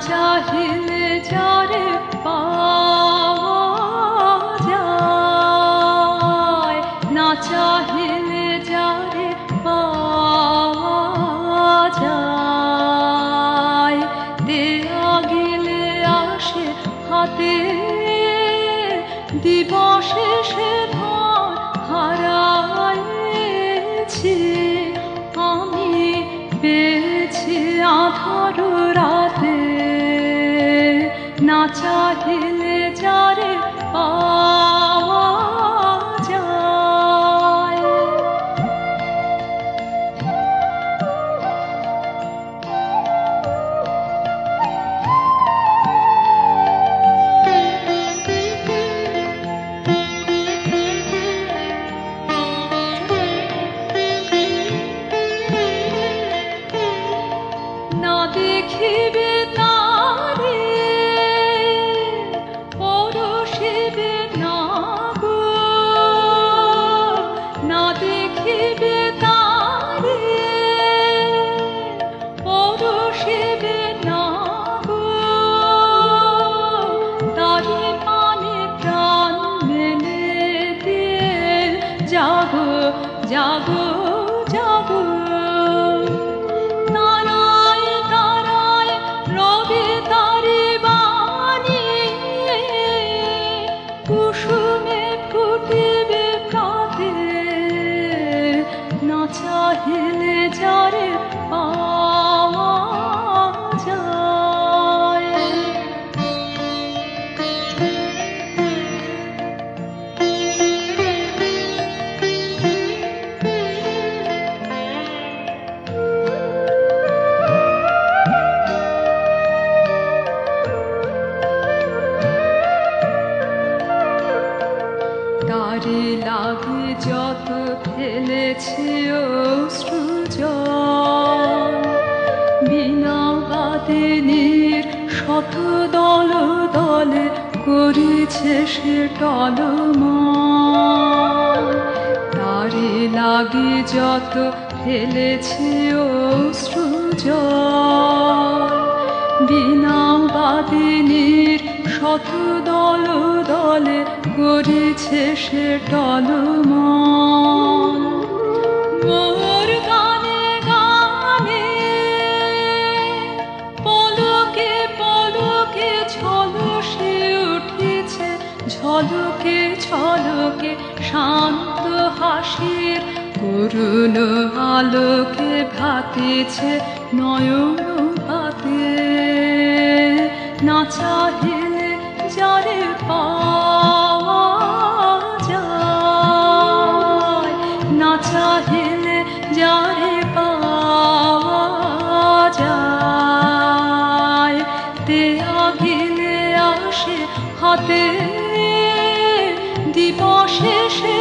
চাহিলে যারে পাওয়া যায়, না চাহিলে যারে পাওয়া যায়, দেয়া গেলে আসে হাতে দিবসে সে ধন হারাইছি আমি, পেয়েছি আধার রাতে, না চাহিলে যারে পাওয়া যায়। না দেখিবে তারে পরশিবে না গো, না দেখিবে তারে পরশিবে না গো, তারি পানে প্রাণ মেলে দিয়ে জাগো জাগো জাগো। কুসুমে ফুটিবে প্রাতে, না চাহিলে যারে পাওয়া যায়। তারে লাগে যত ফেলেছি অশ্রুজল, বিনা বাদিনীর শত দল দলে করেছে সে টলমল। তারে লাগে যত ফেলেছি অশ্রুজল, বিনা বাদিনীর শত দল দলে করেছে সে টলমল। মোর গানে গানে পলকে পলকে ঝলসে উঠেছে, ঝলকে ঝলকে শান্ত হাসির করুণ আলোকে ভাতেছে নয়ন ভাতে, না চাহিলে যারে পাওয়া যায়, না চাহিলে যারে পাওয়া যায়, দেয়া গেলে আসে হাতে দিবসে সে